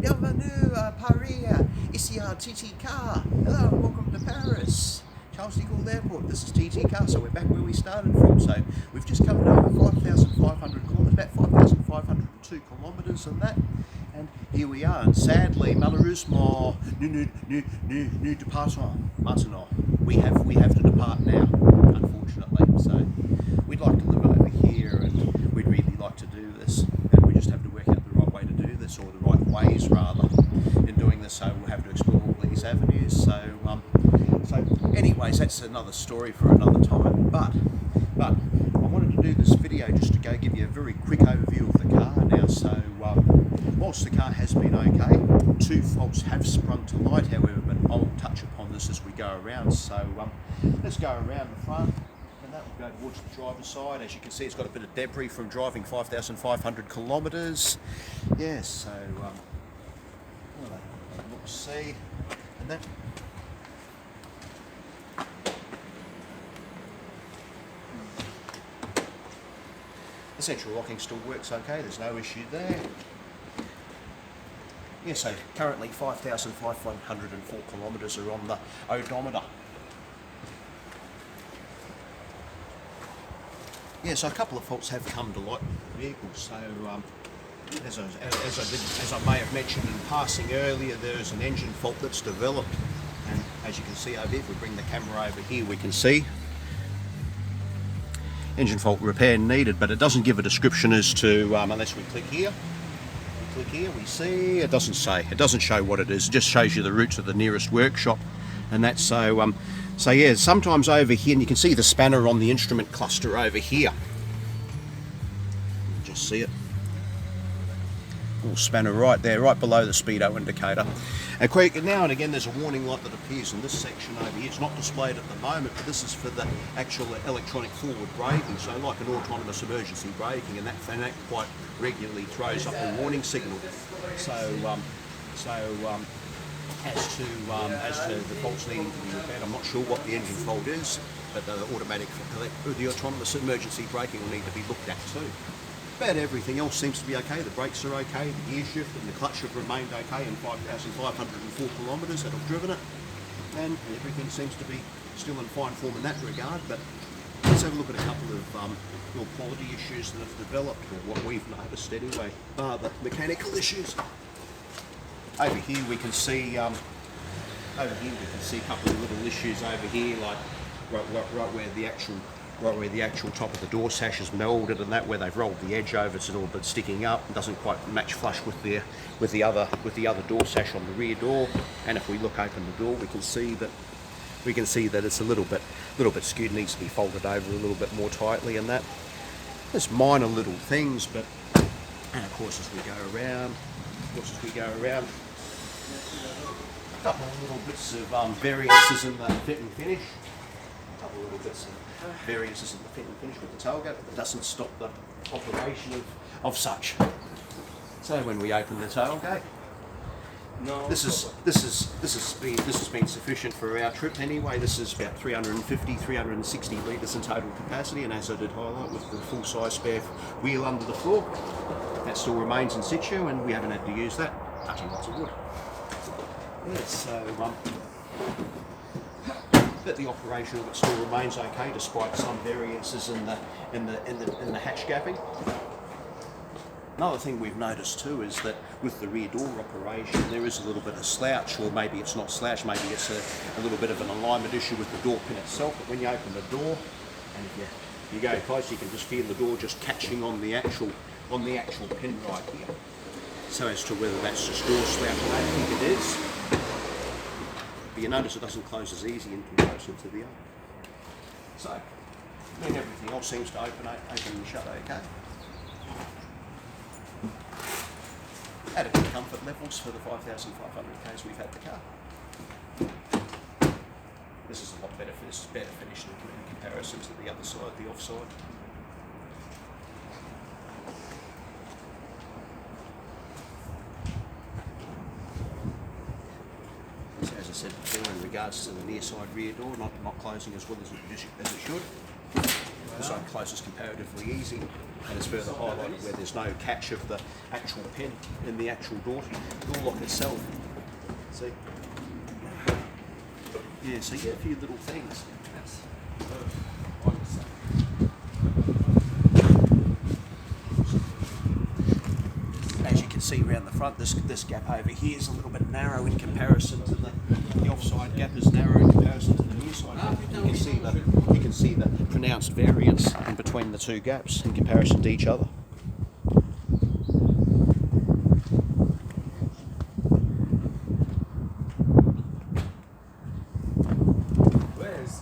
Bienvenue à Paris, ici à TT Car. Hello, welcome to Paris. Charles de Gaulle Airport. This is TT Car, so we're back where we started from. So we've just covered over 5,500 kilometres, about 5,502 kilometres and that. And here we are, and sadly, malheureusement, nous départons maintenant. We have to depart now, unfortunately. So we'd like to live over here, and we'd really like to do this, and we just have to work out the right way to do this, or the right ways rather, in doing this. So we'll have to explore all these avenues. So anyways, that's another story for another time. But I wanted to do this video just to go give you a very quick overview of the car now. So whilst the car has been okay, two faults have sprung to light, however, but I'll touch upon this as we go around. So let's go around the front, and that will go towards the driver's side. As you can see, it's got a bit of debris from driving 5,500 kilometres. Yes, so we'll see, and that. The central locking still works okay, there's no issue there. Yeah, so currently 5,504 kilometres are on the odometer. Yeah, so a couple of faults have come to light with the vehicle. So as I may have mentioned in passing earlier, there is an engine fault that's developed, and as you can see over here, if we bring the camera over here, we can see engine fault repair needed, but it doesn't give a description as to, unless we click here. We see it doesn't say, it doesn't show what it is, it just shows you the route to the nearest workshop, and that's so yeah, sometimes over here, and you can see the spanner on the instrument cluster over here, just see it, little spanner right there, right below the speedo indicator. And quick, now and again there's a warning light that appears in this section over here. It's not displayed at the moment, but this is for the actual electronic forward braking, so like an autonomous emergency braking, and that quite regularly throws up a warning signal. So as to the faults needing to be repaired, I'm not sure what the engine fault is, but the autonomous emergency braking will need to be looked at too. But everything else seems to be okay. The brakes are okay, the gear shift and the clutch have remained okay in 5,504 kilometres that I've driven it, and everything seems to be still in fine form in that regard. But let's have a look at a couple of little quality issues that have developed, or what we've noticed anyway, the mechanical issues. Over here we can see a couple of little issues over here, like right where the actual top of the door sash is melded, and that where they've rolled the edge over, it's a little bit sticking up and doesn't quite match flush with the other door sash on the rear door. And if we look open the door, we can see that it's a little bit skewed, needs to be folded over a little bit more tightly, and that. There's minor little things, but, and of course as we go around, a couple of little bits of variances in the fit and finish. A couple of little bits of variances in the fit and finish with the tailgate, but that doesn't stop the operation of such. So when we open the tailgate, this has been sufficient for our trip anyway. This is about 360 litres in total capacity, and as I did highlight, with the full size spare wheel under the floor, that still remains in situ, and we haven't had to use that. Touching lots of wood. Yes, so but the operation of it still remains okay despite some variances in the hatch gapping. Another thing we've noticed too is that with the rear door operation, there is a little bit of slouch, or maybe it's not slouch, maybe it's a little bit of an alignment issue with the door pin itself. But when you open the door, and if you go close, you can just feel the door just catching on the actual pin right here. So as to whether that's just door slouch, I don't think it is. But you notice it doesn't close as easy in comparison to the other. So then everything else seems to open and shut okay. Adequate comfort levels for the 5,500 k's we've had the car. This is a lot better. This is better finished in comparison to the other side, the offside. So as I said before, in regards to the near side rear door, not closing as well as it should. This one closes comparatively easy, and it's further highlighted where there's no catch of the actual pin in the actual door lock itself. See? Yeah, so you get a few little things. As you can see around the front, this gap over here is a little bit narrow in comparison to the offside gap is narrow in comparison to the near side gap. You can see the pronounced variance in between the two gaps in comparison to each other.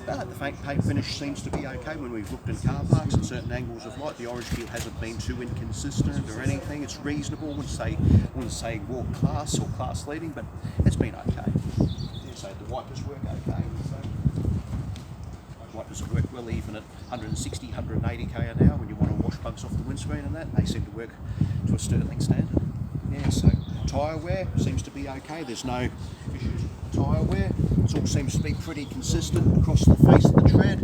The paint finish seems to be okay when we've looked in car parks at certain angles of light. The orange peel hasn't been too inconsistent or anything. It's reasonable. I wouldn't say world class or class leading, but it's been okay. Yeah, so the wipers work okay. Wipers work well even at 160, 180 k an hour when you want to wash bugs off the windscreen and that. They seem to work to a sterling standard. Yeah, so tyre wear seems to be okay. There's no issues with the tyre wear. It all seems to be pretty consistent across the face of the tread.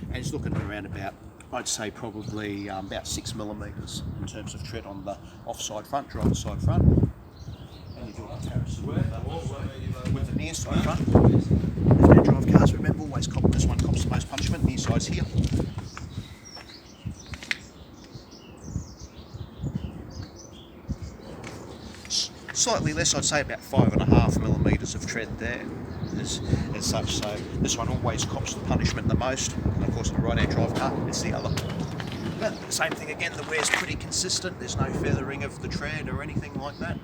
And it's looking around about, I'd say probably about 6 millimetres in terms of tread on the offside front, driver's side front. And you do a comparison with the near side front. If you drive cars, remember always cop this one cops the most punishment. Near side's here. Slightly less, I'd say about 5.5 millimetres of tread there as such, so this one always cops the punishment the most, and of course in a right hand drive car it's the other. But same thing again, the wear's pretty consistent, there's no feathering of the tread or anything like that,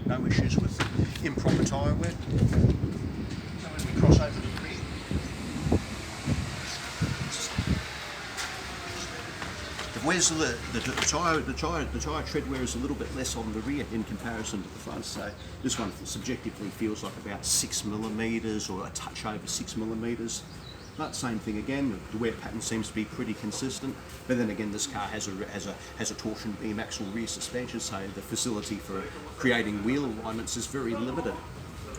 no issues with improper tyre wear. So when we cross over to the rear, where's the tyre tread wear is a little bit less on the rear in comparison to the front, so this one subjectively feels like about 6 millimetres or a touch over 6 millimetres. But same thing again, the wear pattern seems to be pretty consistent, but then again this car has a torsion beam axle rear suspension, so the facility for creating wheel alignments is very limited.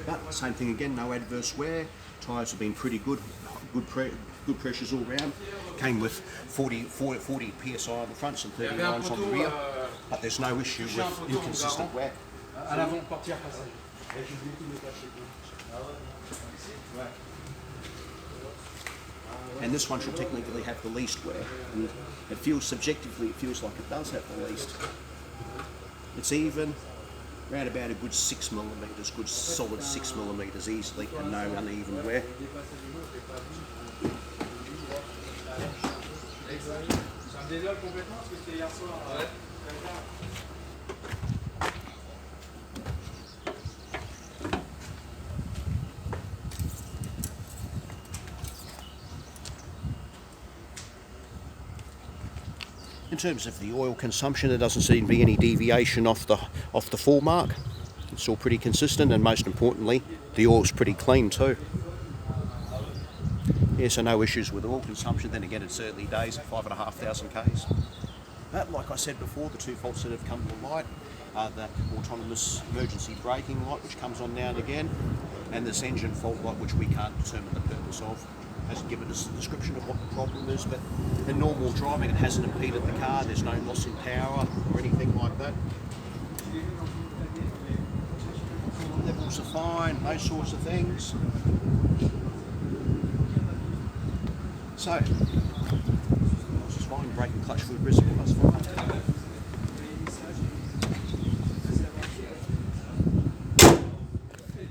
But same thing again, no adverse wear, tyres have been pretty good pressures all round. Came with 40 psi on the fronts and 39s on the rear, but there's no issue with inconsistent wear. And this one should technically have the least wear, and it feels subjectively, it feels like it does have the least. It's even, around about a good 6 millimetres, good solid 6 millimetres easily, and no uneven wear. In terms of the oil consumption, there doesn't seem to be any deviation off the 4 mark. It's all pretty consistent, and most importantly, the oil's pretty clean too. Yeah, so no issues with oil consumption. Then again, it's early days at 5,500 k's. But like I said before, the two faults that have come to light are the autonomous emergency braking light, which comes on now and again, and this engine fault light, which we can't determine the purpose of. Hasn't given us a description of what the problem is, but in normal driving it hasn't impeded the car, there's no loss in power or anything like that. Levels are fine, those sorts of things. So, this is fine, brake and clutch fluid reservoir is fine.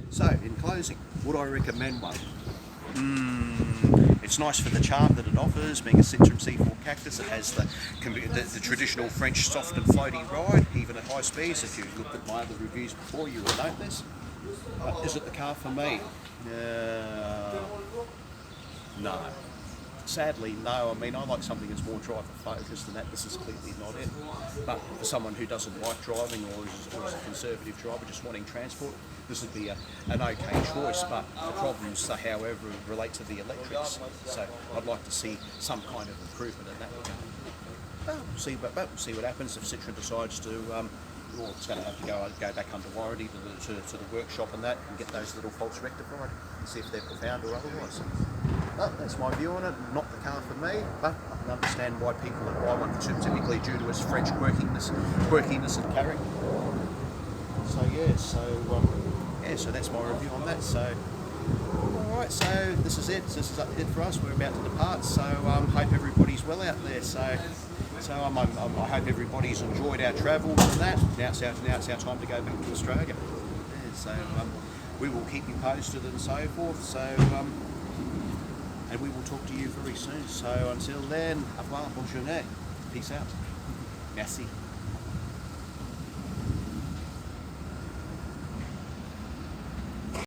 So, in closing, would I recommend one? It's nice for the charm that it offers, being a Citroën C4 Cactus. It has the traditional French soft and floaty ride, even at high speeds. If you looked at my other reviews before, you would note this. But is it the car for me? No. Sadly, no. I mean, I like something that's more driver focused than that. This is clearly not it. But for someone who doesn't like driving or is a conservative driver just wanting transport, this would be an okay choice. But the problems, however, relate to the electrics. So I'd like to see some kind of improvement in that regard. But we'll see what happens if Citroën decides to or it's going to have to go back under warranty to the workshop and that, and get those little faults rectified and see if they're profound or otherwise. But that's my view on it. Not the car for me, but I can understand why people would buy one, typically due to its French quirkiness and character. So yeah, so that's my review on that. So alright, so this is it. This is it for us. We're about to depart. So hope everybody's well out there. So I hope everybody's enjoyed our travels and that. Now it's our time to go back to Australia. Yeah, so we will keep you posted and so forth. So and we will talk to you very soon. So until then, au revoir, bonne journée. Peace out. Merci.